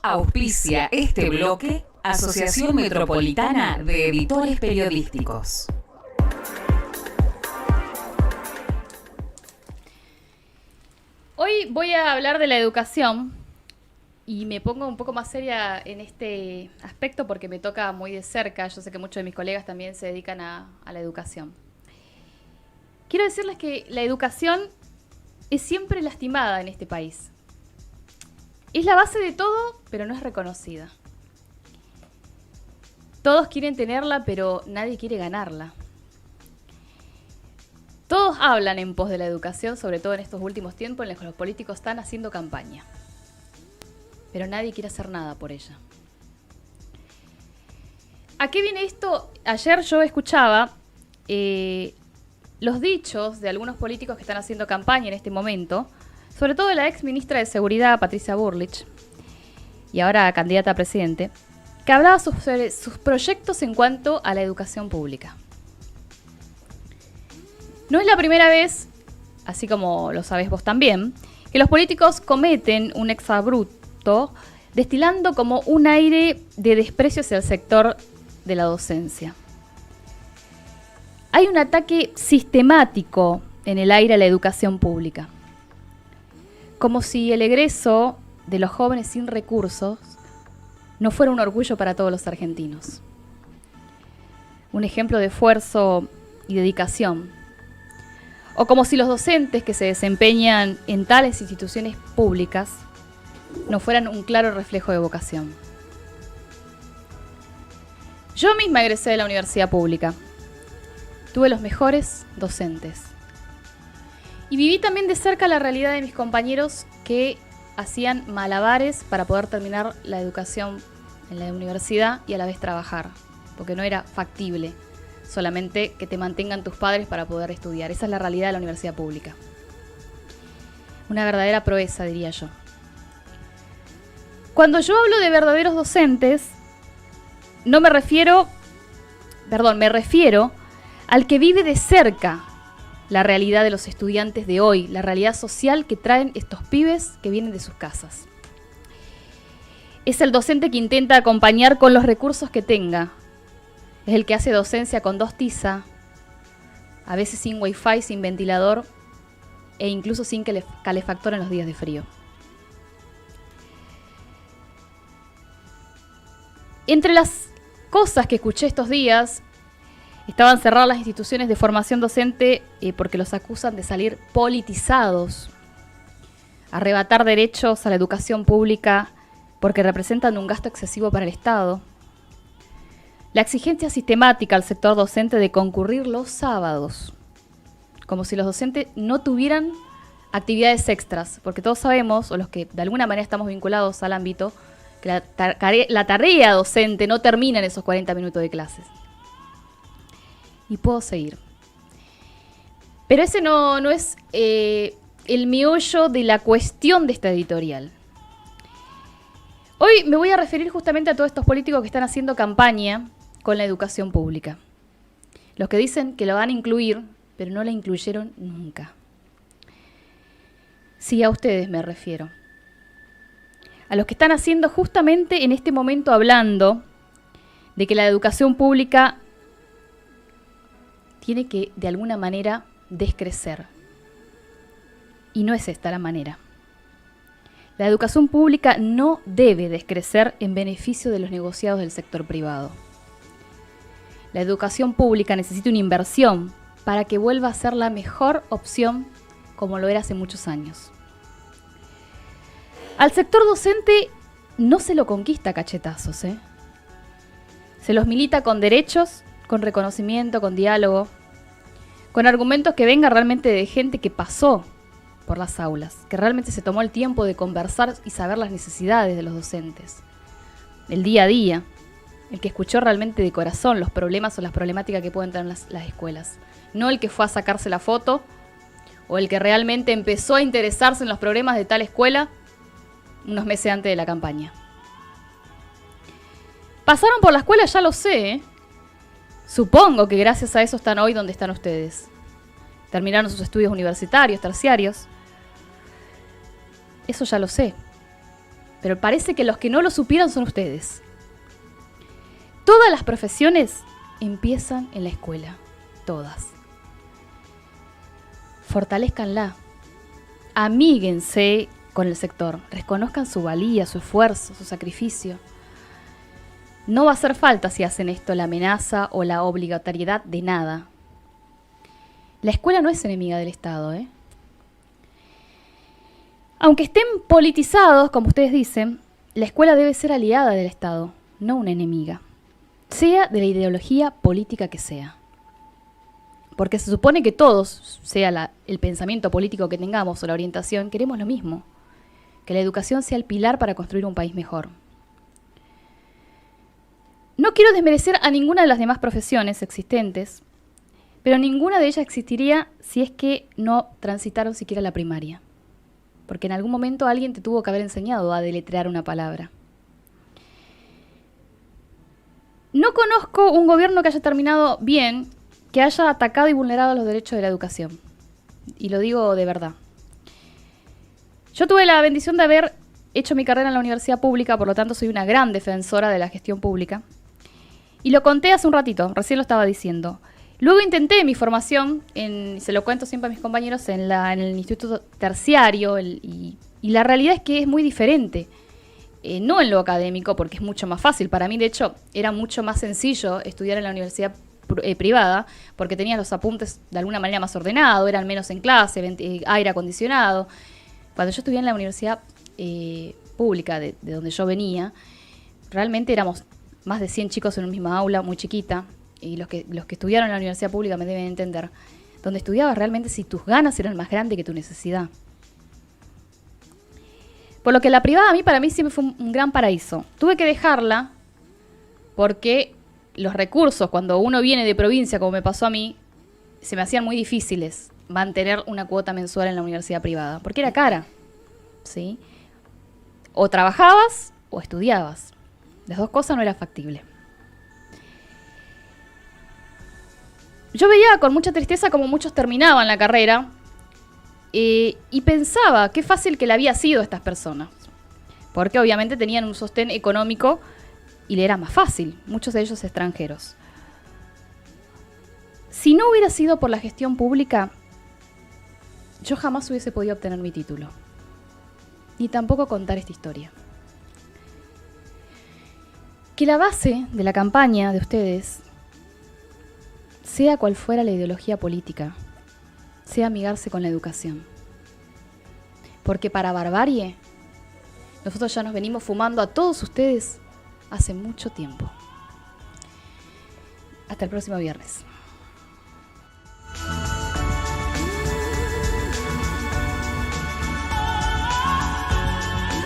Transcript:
Auspicia este bloque Asociación Metropolitana de Editores Periodísticos. Hoy voy a hablar de la educación y me pongo un poco más seria en este aspecto porque me toca muy de cerca. Yo sé que muchos de mis colegas también se dedican a la educación. Quiero decirles que la educación es siempre lastimada en este país. Es la base de todo, pero no es reconocida. Todos quieren tenerla, pero nadie quiere ganarla. Todos hablan en pos de la educación, sobre todo en estos últimos tiempos en los que los políticos están haciendo campaña. Pero nadie quiere hacer nada por ella. ¿A qué viene esto? Ayer yo escuchaba los dichos de algunos políticos que están haciendo campaña en este momento, sobre todo de la ex ministra de Seguridad, Patricia Bullrich, y ahora candidata a presidente, que hablaba sobre sus proyectos en cuanto a la educación pública. No es la primera vez, así como lo sabés vos también, que los políticos cometen un exabrupto destilando como un aire de desprecio hacia el sector de la docencia. Hay un ataque sistemático en el aire a la educación pública. Como si el egreso de los jóvenes sin recursos no fuera un orgullo para todos los argentinos. Un ejemplo de esfuerzo y dedicación. O como si los docentes que se desempeñan en tales instituciones públicas no fueran un claro reflejo de vocación. Yo misma egresé de la universidad pública. Tuve los mejores docentes. Y viví también de cerca la realidad de mis compañeros que hacían malabares para poder terminar la educación en la universidad y a la vez trabajar, porque no era factible solamente que te mantengan tus padres para poder estudiar. Esa es la realidad de la universidad pública. Una verdadera proeza, diría yo. Cuando yo hablo de verdaderos docentes, me refiero al que vive de cerca la realidad de los estudiantes de hoy, la realidad social que traen estos pibes que vienen de sus casas. Es el docente que intenta acompañar con los recursos que tenga. Es el que hace docencia con 2 tizas, a veces sin wifi, sin ventilador e incluso sin calefactor en los días de frío. Entre las cosas que escuché estos días, estaban cerradas las instituciones de formación docente porque los acusan de salir politizados, arrebatar derechos a la educación pública porque representan un gasto excesivo para el Estado, la exigencia sistemática al sector docente de concurrir los sábados, como si los docentes no tuvieran actividades extras, porque todos sabemos, o los que de alguna manera estamos vinculados al ámbito, que la tarea docente no termina en esos 40 minutos de clases. Y puedo seguir. Pero ese no es el meollo de la cuestión de esta editorial. Hoy me voy a referir justamente a todos estos políticos que están haciendo campaña con la educación pública. Los que dicen que lo van a incluir, pero no la incluyeron nunca. Sí, a ustedes me refiero. A los que están haciendo justamente en este momento hablando de que la educación pública tiene que, de alguna manera, descrecer. Y no es esta la manera. La educación pública no debe descrecer en beneficio de los negociados del sector privado. La educación pública necesita una inversión para que vuelva a ser la mejor opción como lo era hace muchos años. Al sector docente no se lo conquista a cachetazos, ¿eh? Se los milita con derechos, con reconocimiento, con diálogo, con argumentos que vengan realmente de gente que pasó por las aulas, que realmente se tomó el tiempo de conversar y saber las necesidades de los docentes, el día a día, el que escuchó realmente de corazón los problemas o las problemáticas que pueden tener las escuelas, no el que fue a sacarse la foto o el que realmente empezó a interesarse en los problemas de tal escuela unos meses antes de la campaña. Pasaron por la escuela, ya lo sé, ¿eh? Supongo que gracias a eso están hoy donde están ustedes. Terminaron sus estudios universitarios, terciarios. Eso ya lo sé. pero parece que los que no lo supieron son ustedes. Todas las profesiones empiezan en la escuela, todas. Fortalezcanla, amíguense con el sector, reconozcan su valía, su esfuerzo, su sacrificio. No va a hacer falta si hacen esto la amenaza o la obligatoriedad de nada. La escuela no es enemiga del Estado, ¿eh? Aunque estén politizados, como ustedes dicen, la escuela debe ser aliada del Estado, no una enemiga, sea de la ideología política que sea. Porque se supone que todos, sea el pensamiento político que tengamos o la orientación, queremos lo mismo, que la educación sea el pilar para construir un país mejor. No quiero desmerecer a ninguna de las demás profesiones existentes, pero ninguna de ellas existiría si es que no transitaron siquiera la primaria. Porque en algún momento alguien te tuvo que haber enseñado a deletrear una palabra. No conozco un gobierno que haya terminado bien, que haya atacado y vulnerado los derechos de la educación. Y lo digo de verdad. Yo tuve la bendición de haber hecho mi carrera en la universidad pública, por lo tanto soy una gran defensora de la gestión pública. Y lo conté hace un ratito, recién lo estaba diciendo. Luego intenté mi formación, se lo cuento siempre a mis compañeros, en el instituto terciario, y la realidad es que es muy diferente. No en lo académico, porque es mucho más fácil. Para mí, de hecho, era mucho más sencillo estudiar en la universidad privada, porque tenía los apuntes de alguna manera más ordenados, eran menos en clase, aire acondicionado. Cuando yo estudié en la universidad pública, de donde yo venía, realmente éramos más de 100 chicos en una misma aula, muy chiquita, y los que estudiaron en la universidad pública me deben entender, donde estudiabas realmente si tus ganas eran más grandes que tu necesidad. Por lo que la privada para mí siempre fue un gran paraíso. Tuve que dejarla porque los recursos, cuando uno viene de provincia, como me pasó a mí, se me hacían muy difíciles mantener una cuota mensual en la universidad privada, porque era cara, ¿sí? O trabajabas o estudiabas. Las dos cosas no era factible. Yo veía con mucha tristeza como muchos terminaban la carrera y pensaba qué fácil que le había sido a estas personas, porque obviamente tenían un sostén económico y le era más fácil, muchos de ellos extranjeros. Si no hubiera sido por la gestión pública, yo jamás hubiese podido obtener mi título, ni tampoco contar esta historia. Que la base de la campaña de ustedes, sea cual fuera la ideología política, sea amigarse con la educación. Porque para barbarie, nosotros ya nos venimos fumando a todos ustedes hace mucho tiempo. Hasta el próximo viernes.